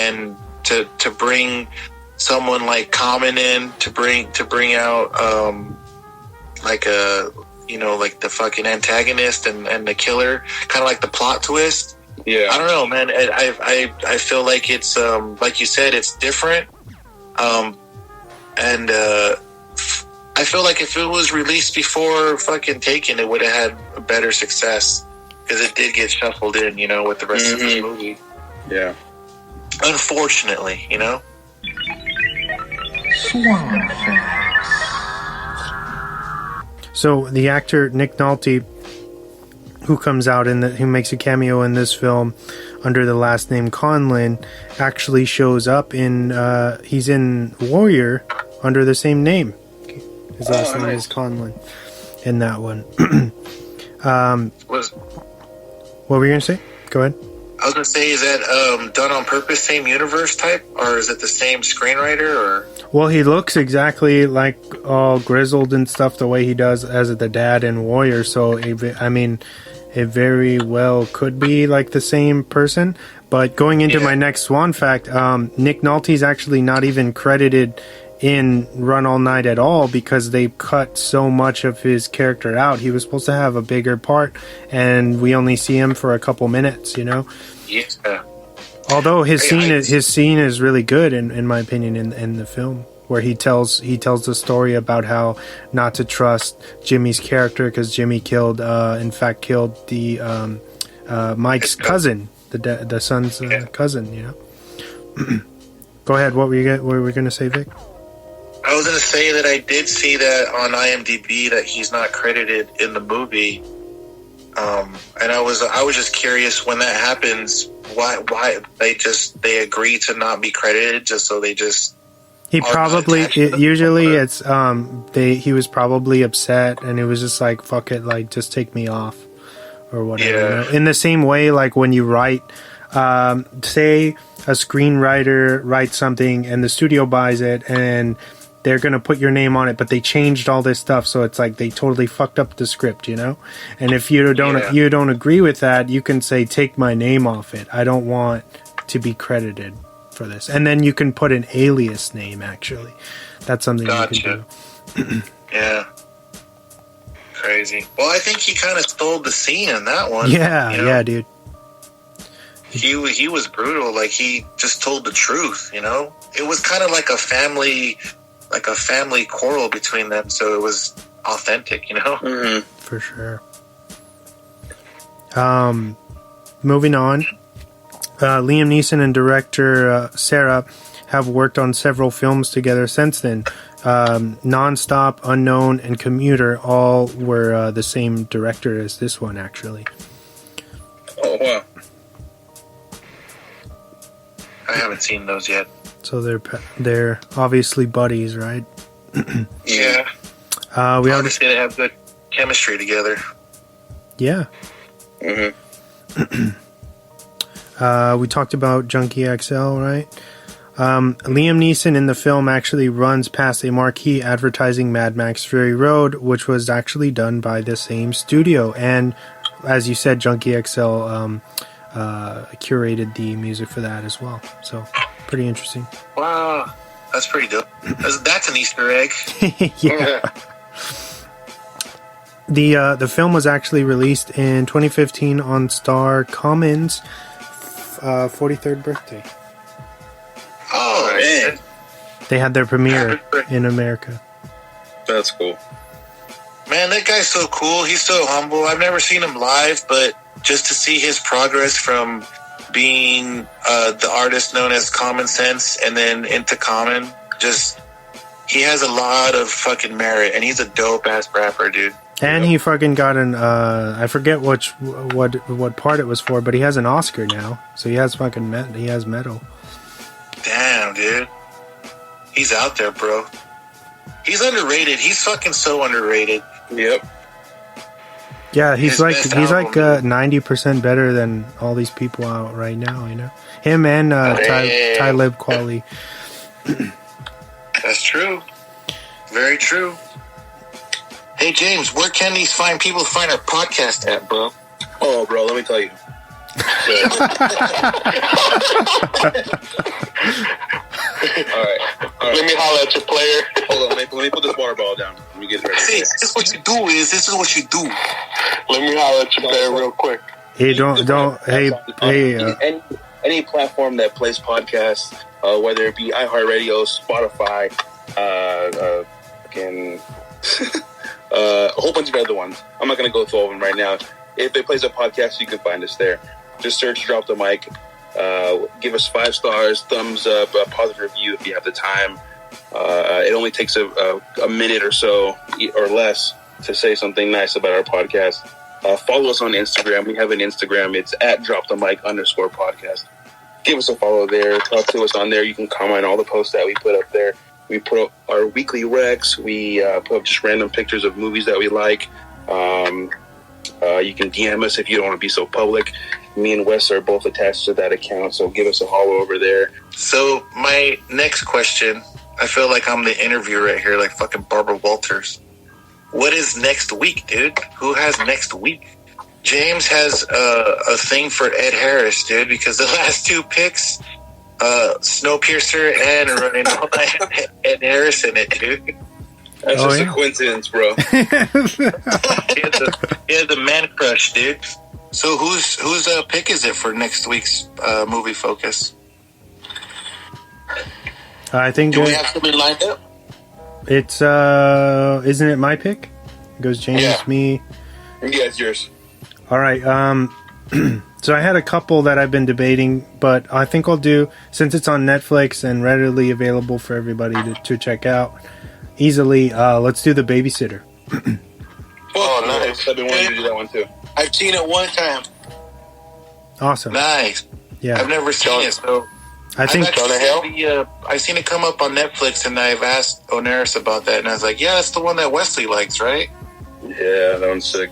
and to bring someone like Common in to bring out like a like the fucking antagonist and the killer, kind of like the plot twist. Yeah, I don't know, man. I feel like it's like you said, it's different, and I feel like if it was released before fucking Taken, it would have had a better success, because it did get shuffled in, with the rest of the movie. Yeah. Unfortunately, So the actor Nick Nolte, who comes out who makes a cameo in this film under the last name Conlon, actually shows up he's in Warrior under the same name. His last name is Conlon in that one. What were you going to say? Go ahead. I was going to say, is that done on purpose, same universe type, or is it the same screenwriter? Or well, he looks exactly like all grizzled and stuff the way he does as the dad in Warrior, so it very well could be like the same person. But going into my next Swan fact, Nick Nolte's actually not even credited in Run All Night at all, because they cut so much of his character out. He was supposed to have a bigger part, and we only see him for a couple minutes, Yeah. Although his scene is really good in my opinion in the film, where he tells the story about how not to trust Jimmy's character, because Jimmy killed the Mike's cousin, the son's cousin. Go ahead. What were we going to say, Vic? I was going to say that I did see that on IMDb that he's not credited in the movie, and I was just curious, when that happens, why they agree to not be credited, just so they just. He probably usually it's he was probably upset, and it was just like, fuck it, like just take me off or whatever. Yeah. In the same way, like when you write, say a screenwriter writes something and the studio buys it and they're going to put your name on it, but they changed all this stuff, so it's like they totally fucked up the script, And if you don't agree with that, you can say, take my name off it. I don't want to be credited for this. And then you can put an alias name, actually. That's something you can do. Yeah. Crazy. Well, I think he kind of stole the scene in that one. Yeah, dude. He was brutal. Like, he just told the truth, It was kind of like a family quarrel between them, so it was authentic, For sure. Moving on, Liam Neeson and director Sarah have worked on several films together since then. Nonstop, Unknown, and Commuter all were the same director as this one, actually. Oh, wow. I haven't seen those yet. So they're obviously buddies, right? Yeah. Obviously, they have good chemistry together. Yeah. We talked about Junkie XL, right? Liam Neeson in the film actually runs past a marquee advertising Mad Max Fury Road, which was actually done by the same studio. And as you said, Junkie XL curated the music for that as well. So pretty interesting. Wow, that's pretty dope. That's an Easter egg. Yeah. The film was actually released in 2015 on Star Common's 43rd birthday. Oh, man. They had their premiere in America. That's cool. Man, that guy's so cool. He's so humble. I've never seen him live, but just to see his progress from being the artist known as Common Sense and then into Common, he has a lot of fucking merit, and he's a dope ass rapper, dude. And he fucking got I forget what part it was for, but he has an Oscar now, so he has he has metal. Damn, dude, he's out there, bro. He's underrated. He's fucking so underrated. Yep. Yeah, he's like 90% better than all these people out right now. Him and Talib Kweli. That's true. Very true. Hey James, where can these fine people find our podcast at, bro? Oh, bro, let me tell you. All right. Let me holler at your player. Hold on. Let me put this water bottle down. Let me get it ready. See, this is what you do. This is what you do. Let me holler at your player real quick. Hey, don't. Hey. Any platform that plays podcasts, whether it be iHeartRadio, Spotify, a whole bunch of other ones. I'm not going to go through all of them right now. If it plays a podcast, you can find us there. Just search Drop the Mic. Give us 5 stars, thumbs up, a positive review if you have the time. It only takes a minute or so or less to say something nice about our podcast. Follow us on Instagram. We have an Instagram. It's at @DropTheMic_podcast. Give us a follow there. Talk to us on there. You can comment on all the posts that we put up there. We put up our weekly recs. We put up just random pictures of movies that we like. You can DM us if you don't want to be so public. Me and Wes are both attached to that account, so give us a follow over there. So my next question, I feel like I'm the interviewer right here, like fucking Barbara Walters. What is next week, dude? Who has next week? James has a thing for Ed Harris, dude, because the last 2 picks, Snowpiercer and Running All Night, Ed Harris in it, dude. That's just a coincidence, bro. He had the man crush, dude. So whose pick is it for next week's movie focus? I think Do we have something lined up? it's isn't it my pick? It goes James, Yeah. me. Yeah, it's yours. All right. So I had a couple that I've been debating, but I think I'll do, since it's on Netflix and readily available for everybody to check out easily. Let's do The Babysitter. Oh, nice. I've been wanting to do that one too. I've seen it one time. Awesome. Nice. Yeah. I've never seen it, so I think I've seen it come up on Netflix, and I've asked Oneris about that, and I was like, "Yeah, that's the one that Wesley likes, right?" Yeah, that one's sick.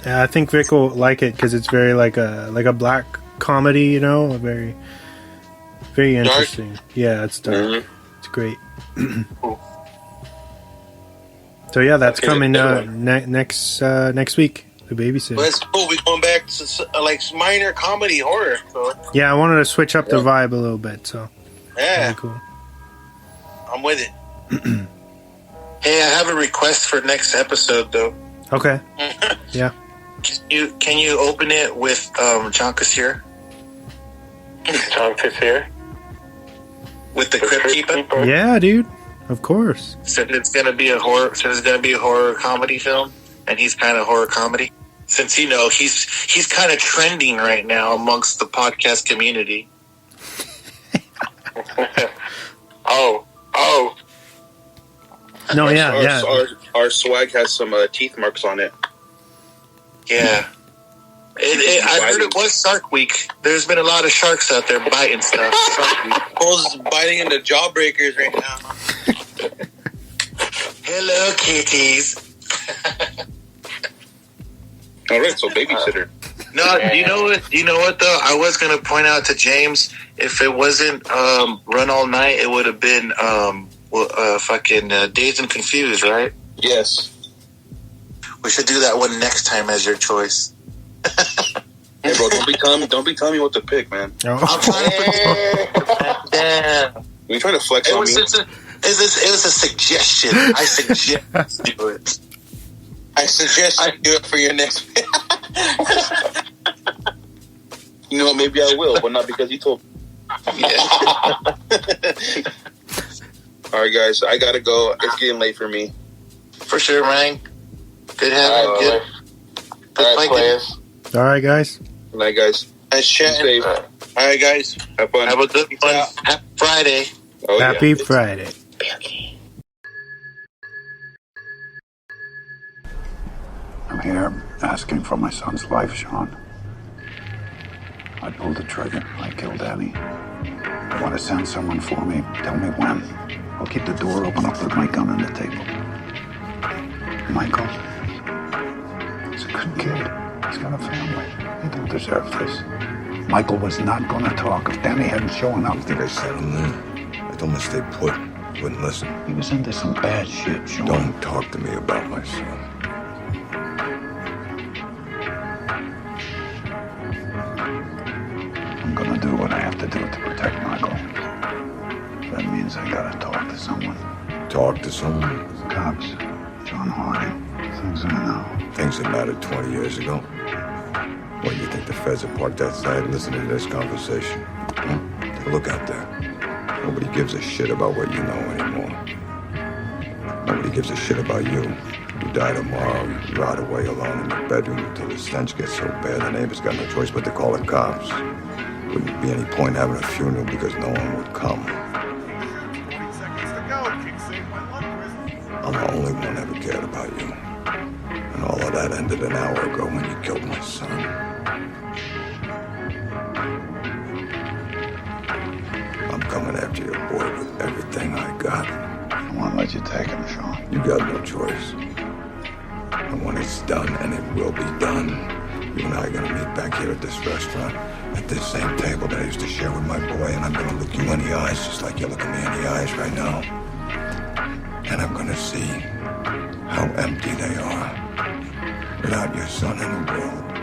I think Vic will like it because it's very like a black comedy, you know, very interesting. Yeah, it's dark. Mhm. It's great. So yeah, that's coming next week. The Babysitter. Well, that's cool. We're going back to like minor comedy horror. So, Yeah, I wanted to switch up the vibe a little bit. So yeah, very cool. I'm with it. Hey, I have a request for next episode, though. Okay. Yeah. Can you open it with John Kassir? John Kassir? With the Crypt Keeper? Yeah, dude. Of course. Said it's gonna be a horror. Said it's gonna be a horror comedy film, and he's kind of horror comedy. Since he's kind of trending right now amongst the podcast community. Oh. No, yeah. Our swag has some teeth marks on it. Yeah. I heard it was Shark Week. There's been a lot of sharks out there biting stuff. Shark Week. Cole's biting into jawbreakers right now. Hello, kitties. All right, so Babysitter. No, do you know what though? I was gonna point out to James, if it wasn't Run All Night, it would have been fucking Dazed and Confused, right? Yes. We should do that one next time as your choice. Hey, bro, don't be telling me what to pick, man. I'm trying to. Damn. You're trying to flex on me. It was a suggestion. I suggest you do it. I suggest you do it for your next. You know what? Maybe I will, but not because you told me. Yeah. All right, guys, I gotta go. It's getting late for me. For sure, Rang. Good having you. Good Alright, players. All right, guys. Good night, guys. Nice chatting. Safe. Alright, guys. Have fun. Have a good one. Happy Friday. Oh, yeah. Happy Friday. I'm here asking for my son's life, Sean. I pulled the trigger. I killed Danny. I want to send someone for me. Tell me when. I'll keep the door open. I'll put my gun on the table. Michael? He's a good kid. He's got a family. He don't deserve this. Michael was not going to talk if Danny hadn't shown up. I think I said him then. I told him to stay put. Wouldn't listen. He was into some bad shit, Sean. Don't talk to me about my son. do what I have to do to protect Michael. That means I gotta talk to someone. Talk to someone. Cops, John Harding, things I know. Things that mattered 20 years ago. What, you think the feds have parked outside listening to this conversation? Huh? Take a look out there. Nobody gives a shit about what you know anymore. Nobody gives a shit about you. You die tomorrow, you rot away alone in your bedroom until the stench gets so bad the neighbors got no choice but to call the cops. Wouldn't be any point having a funeral because no one would come. 20 seconds to go. King saved my life. I'm the only one ever cared about you. And all of that ended an hour ago when you killed my son. I'm coming after your boy with everything I got. I won't let you take him, Sean. You got no choice. And when it's done, and it will be done, you and I are gonna meet back here at this restaurant, at this same table that I used to share with my boy, and I'm gonna look you in the eyes just like you're looking me in the eyes right now. And I'm gonna see how empty they are without your son in the world.